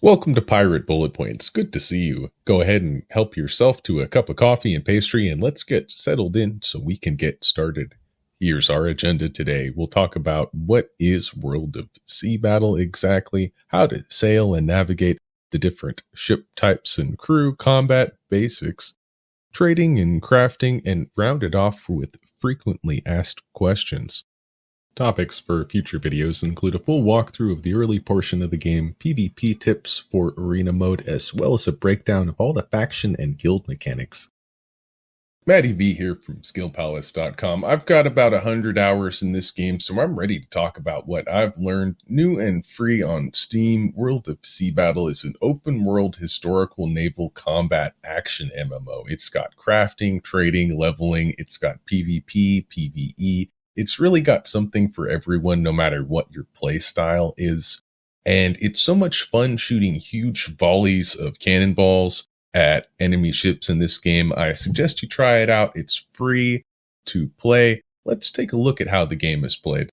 Welcome to Pirate Bullet Points. Good to see you. Go ahead and help yourself to a cup of coffee and pastry, and let's get settled in so we can get started. Here's our agenda today. We'll talk about what is World of Sea Battle exactly, how to sail and navigate the different ship types and crew, combat basics, trading and crafting, and round it off with frequently asked questions. Topics for future videos include a full walkthrough of the early portion of the game, PvP tips for arena mode, as well as a breakdown of all the faction and guild mechanics. Matty V here from skillpalace.com. I've got about 100 hours in this game, so I'm ready to talk about what I've learned new and free on Steam. World of Sea Battle is an open world historical naval combat action MMO. It's got crafting, trading, leveling, it's got PvP, PvE. It's really got something for everyone, no matter what your play style is. And it's so much fun shooting huge volleys of cannonballs at enemy ships in this game. I suggest you try it out. It's free to play. Let's take a look at how the game is played.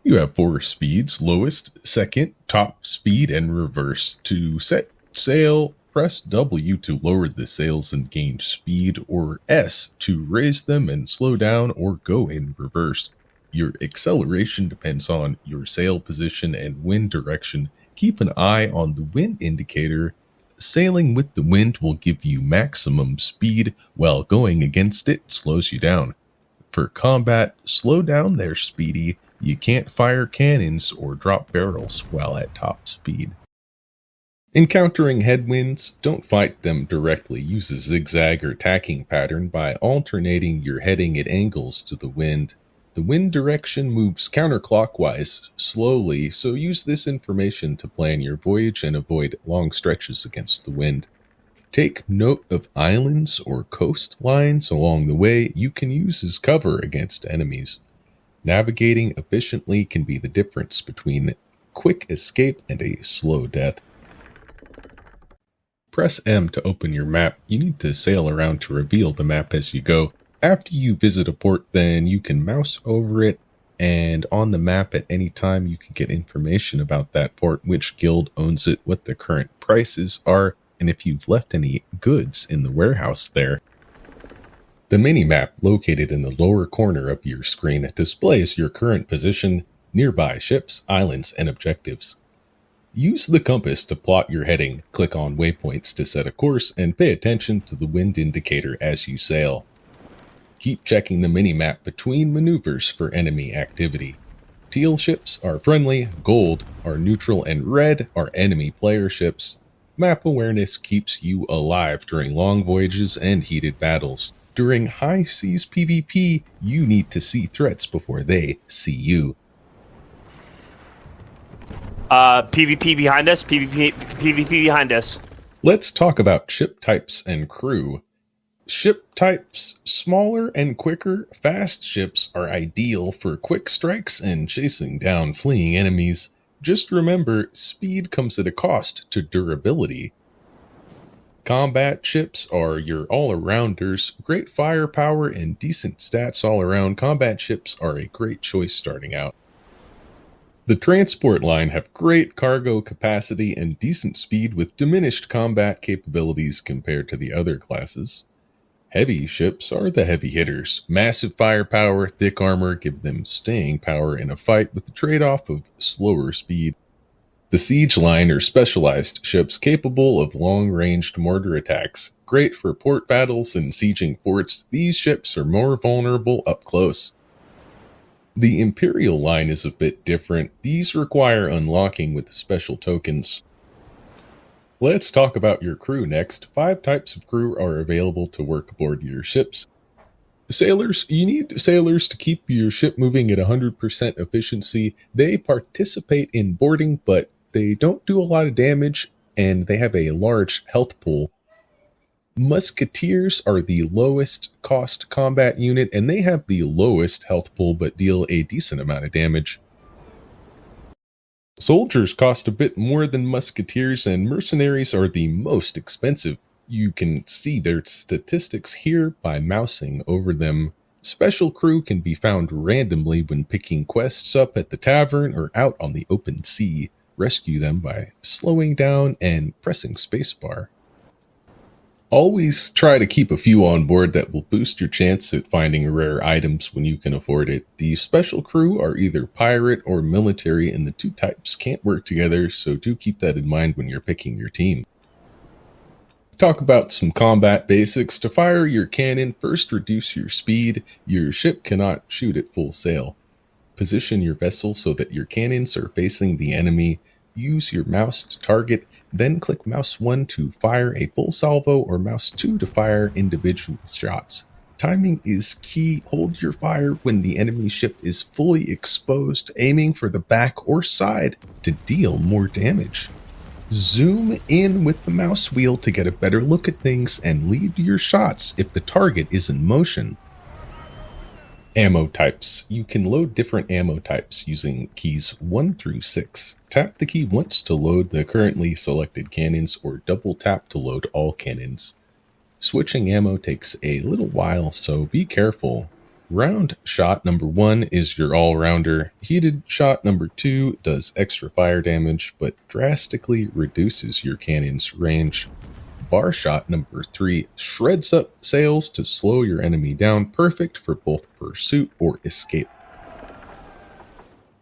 You have 4 speeds: lowest, second, top speed, and reverse. To set sail, press W to lower the sails and gain speed, or S to raise them and slow down or go in reverse. Your acceleration depends on your sail position and wind direction. Keep an eye on the wind indicator. Sailing with the wind will give you maximum speed, while going against it slows you down. For combat, slow down there, Speedy. You can't fire cannons or drop barrels while at top speed. Encountering headwinds, don't fight them directly. Use a zigzag or tacking pattern by alternating your heading at angles to the wind. The wind direction moves counterclockwise slowly, so use this information to plan your voyage and avoid long stretches against the wind. Take note of islands or coastlines along the way you can use as cover against enemies. Navigating efficiently can be the difference between quick escape and a slow death. Press M to open your map. You need to sail around to reveal the map as you go. After you visit a port, then you can mouse over it, and on the map at any time you can get information about that port, which guild owns it, what the current prices are, and if you've left any goods in the warehouse there. The mini-map located in the lower corner of your screen displays your current position, nearby ships, islands, and objectives. Use the compass to plot your heading, click on waypoints to set a course, and pay attention to the wind indicator as you sail. Keep checking the minimap between maneuvers for enemy activity. Teal ships are friendly, gold are neutral, and red are enemy player ships. Map awareness keeps you alive during long voyages and heated battles. During high seas PvP, you need to see threats before they see you. PvP behind us, PvP behind us. Let's talk about ship types and crew. Ship types: smaller and quicker, fast ships are ideal for quick strikes and chasing down fleeing enemies. Just remember, speed comes at a cost to durability. Combat ships are your all-arounders. Great firepower and decent stats all around, combat ships are a great choice starting out. The transport line have great cargo capacity and decent speed with diminished combat capabilities compared to the other classes. Heavy ships are the heavy hitters. Massive firepower, thick armor give them staying power in a fight with the trade-off of slower speed. The siege line are specialized ships capable of long-ranged mortar attacks. Great for port battles and sieging forts, these ships are more vulnerable up close. The Imperial line is a bit different. These require unlocking with special tokens. Let's talk about your crew next. 5 types of crew are available to work aboard your ships. Sailors: you need sailors to keep your ship moving at 100% efficiency. They participate in boarding, but they don't do a lot of damage, and they have a large health pool. Musketeers are the lowest cost combat unit, and they have the lowest health pool but deal a decent amount of damage. Soldiers cost a bit more than musketeers, and mercenaries are the most expensive. You can see their statistics here by mousing over them. Special crew can be found randomly when picking quests up at the tavern or out on the open sea. rescue them by slowing down and pressing spacebar. Always try to keep a few on board that will boost your chance at finding rare items when you can afford it. The special crew are either pirate or military, and the two types can't work together, so do keep that in mind when you're picking your team. Talk about some combat basics. To fire your cannon, first reduce your speed. Your ship cannot shoot at full sail. Position your vessel so that your cannons are facing the enemy. Use your mouse to target, then click mouse 1 to fire a full salvo or mouse 2 to fire individual shots. Timing is key. Hold your fire when the enemy ship is fully exposed, aiming for the back or side to deal more damage. Zoom in with the mouse wheel to get a better look at things and lead your shots if the target is in motion. Ammo types. You can load different ammo types using keys 1 through 6. Tap the key once to load the currently selected cannons, or double tap to load all cannons. Switching ammo takes a little while, so be careful. Round shot number 1 is your all-rounder. Heated shot number 2 does extra fire damage, but drastically reduces your cannon's range. Bar shot number 3 shreds up sails to slow your enemy down, perfect for both pursuit or escape.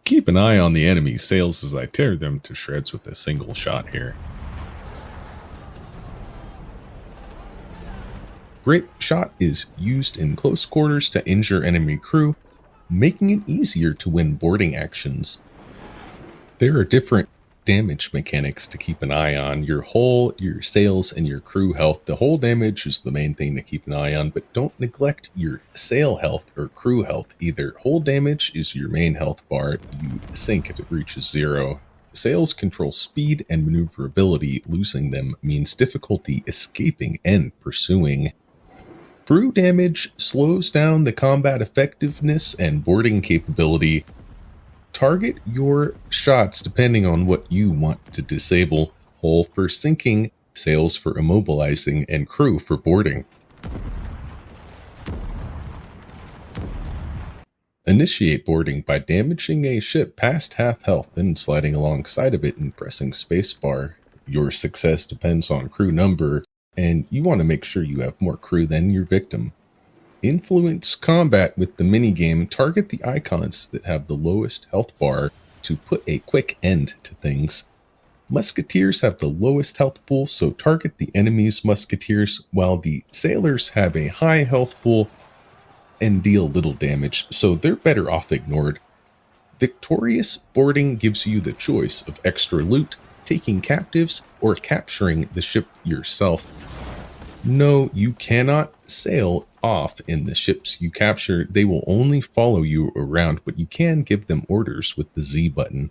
Keep an eye on the enemy's sails as I tear them to shreds with a single shot here. Grape shot is used in close quarters to injure enemy crew, making it easier to win boarding actions. There are different damage mechanics to keep an eye on. Your hull, your sails, and your crew health. The hull damage is the main thing to keep an eye on, but don't neglect your sail health or crew health either. Hull damage is your main health bar. You sink if it reaches 0. Sails control speed and maneuverability. Losing them means difficulty escaping and pursuing. Crew damage slows down the combat effectiveness and boarding capability. Target your shots depending on what you want to disable. Hull for sinking, sails for immobilizing, and crew for boarding. Initiate boarding by damaging a ship past half health, then sliding alongside of it and pressing spacebar. Your success depends on crew number, and you want to make sure you have more crew than your victim. Influence combat with the minigame. Target the icons that have the lowest health bar to put a quick end to things. Musketeers have the lowest health pool, so target the enemy's musketeers, while the sailors have a high health pool and deal little damage, so they're better off ignored. Victorious boarding gives you the choice of extra loot, taking captives, or capturing the ship yourself. No, you cannot sail off in the ships you capture. They will only follow you around, but you can give them orders with the Z button.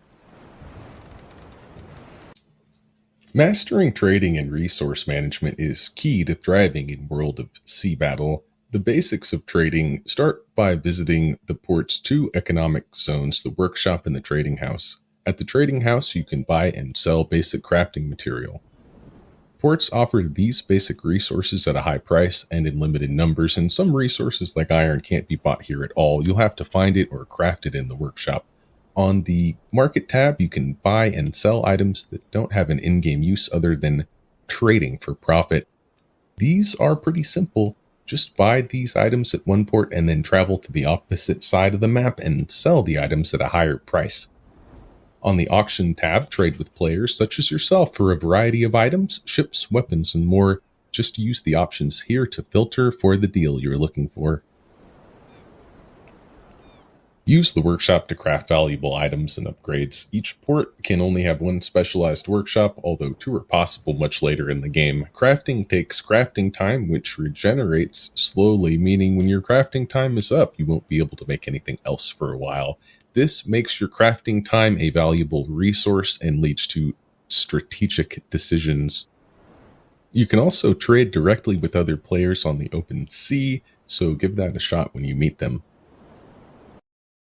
Mastering trading and resource management is key to thriving in World of Sea Battle. The basics of trading start by visiting the port's 2 economic zones, the workshop and the trading house. At the trading house, you can buy and sell basic crafting material. Ports offer these basic resources at a high price and in limited numbers, and some resources like iron can't be bought here at all. You'll have to find it or craft it in the workshop. On the market tab, you can buy and sell items that don't have an in-game use other than trading for profit. These are pretty simple. Just buy these items at one port and then travel to the opposite side of the map and sell the items at a higher price. On the auction tab, trade with players such as yourself for a variety of items, ships, weapons, and more. Just use the options here to filter for the deal you're looking for. Use the workshop to craft valuable items and upgrades. Each port can only have one specialized workshop, although 2 are possible much later in the game. Crafting takes crafting time, which regenerates slowly, meaning when your crafting time is up, you won't be able to make anything else for a while. This makes your crafting time a valuable resource and leads to strategic decisions. You can also trade directly with other players on the open sea, so give that a shot when you meet them.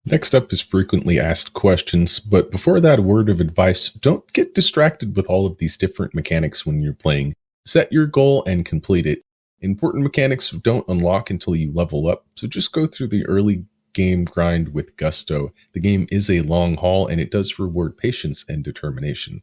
Next up is frequently asked questions, but before that, a word of advice: don't get distracted with all of these different mechanics when you're playing. Set your goal and complete it. Important mechanics don't unlock until you level up, so just go through the early game grind with gusto. The game is a long haul, and it does reward patience and determination.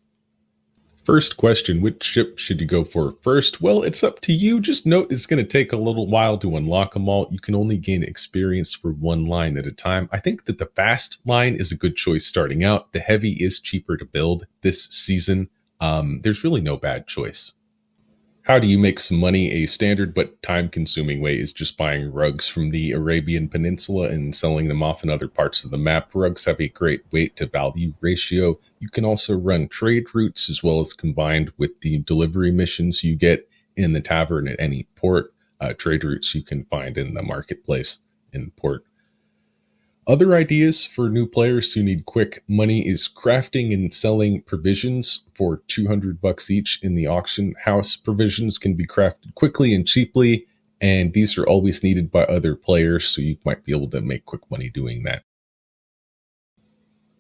First question, which ship should you go for first? Well, it's up to you. Just note it's going to take a little while to unlock them all. You can only gain experience for one line at a time. I think that the fast line is a good choice starting out. The heavy is cheaper to build this season. There's really no bad choice. How do you make some money? A standard but time-consuming way is just buying rugs from the Arabian Peninsula and selling them off in other parts of the map. Rugs have a great weight to value ratio. You can also run trade routes as well as combined with the delivery missions you get in the tavern at any port. Trade routes you can find in the marketplace in port. Other ideas for new players who need quick money is crafting and selling provisions for $200 each in the auction house. Provisions can be crafted quickly and cheaply, and these are always needed by other players, so you might be able to make quick money doing that.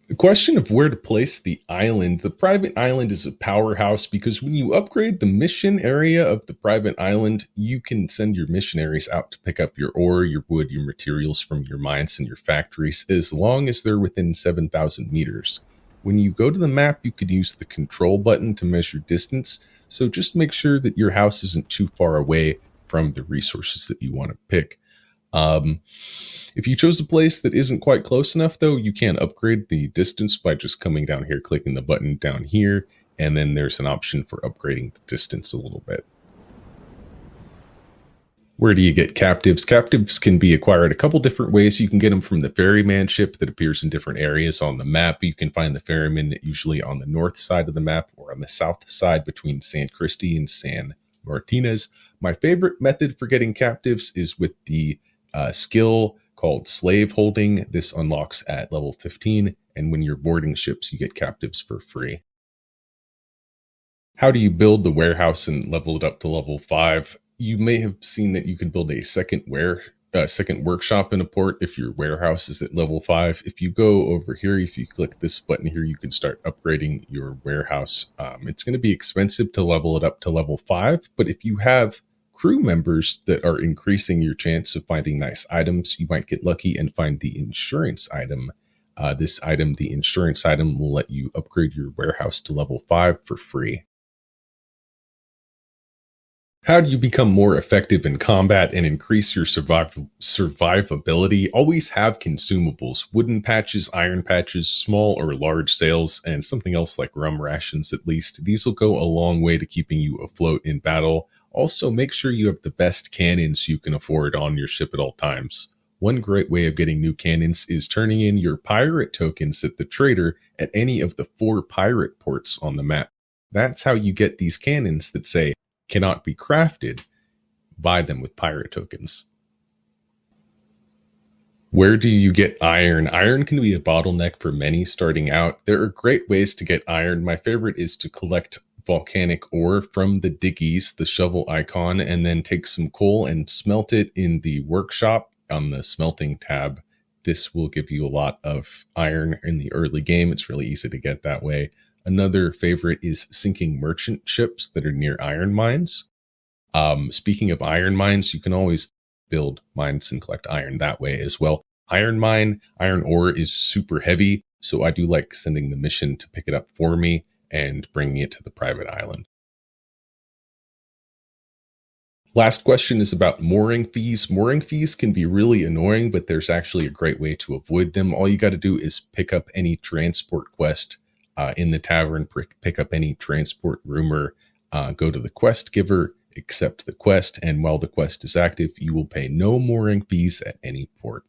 The question of where to place the island. The private island is a powerhouse because when you upgrade the mission area of the private island, you can send your missionaries out to pick up your ore, your wood, your materials from your mines and your factories, as long as they're within 7,000 meters. When you go to the map, you could use the control button to measure distance, so just make sure that your house isn't too far away from the resources that you want to pick. If you chose a place that isn't quite close enough, though, you can upgrade the distance by just coming down here, clicking the button down here, and then there's an option for upgrading the distance a little bit. Where do you get captives? Captives can be acquired a couple different ways. You can get them from the ferryman ship that appears in different areas on the map. You can find the ferryman usually on the north side of the map or on the south side between San Cristi and San Martinez. My favorite method for getting captives is with the skill called slave holding. This unlocks at level 15, and when you're boarding ships, you get captives for free. How do you build the warehouse and level it up to level 5? You may have seen that you can build a second workshop in a port if your warehouse is at level 5. If you go over here, if you click this button here, you can start upgrading your warehouse. It's going to be expensive to level it up to level 5, but if you have crew members that are increasing your chance of finding nice items, you might get lucky and find the insurance item. The insurance item, will let you upgrade your warehouse to level 5 for free. How do you become more effective in combat and increase your survivability? Always have consumables, wooden patches, iron patches, small or large sails, and something else like rum rations at least. These will go a long way to keeping you afloat in battle. Also, make sure you have the best cannons you can afford on your ship at all times. One great way of getting new cannons is turning in your pirate tokens at the trader at any of the 4 pirate ports on the map. That's how you get these cannons that say, cannot be crafted. Buy them with pirate tokens. Where do you get iron? Iron can be a bottleneck for many starting out. There are great ways to get iron. My favorite is to collect volcanic ore from the diggies, the shovel icon, and then take some coal and smelt it in the workshop on the smelting tab. This will give you a lot of iron in the early game. It's really easy to get that way. Another favorite is sinking merchant ships that are near iron mines. Speaking of iron mines, you can always build mines and collect iron that way as well. Iron ore is super heavy, so I do like sending the mission to pick it up for me and bringing it to the private island. Last question is about mooring fees. Mooring fees can be really annoying, but there's actually a great way to avoid them. All you got to do is pick up any transport quest in the tavern, pick up any transport rumor, go to the quest giver, accept the quest, and while the quest is active, you will pay no mooring fees at any port.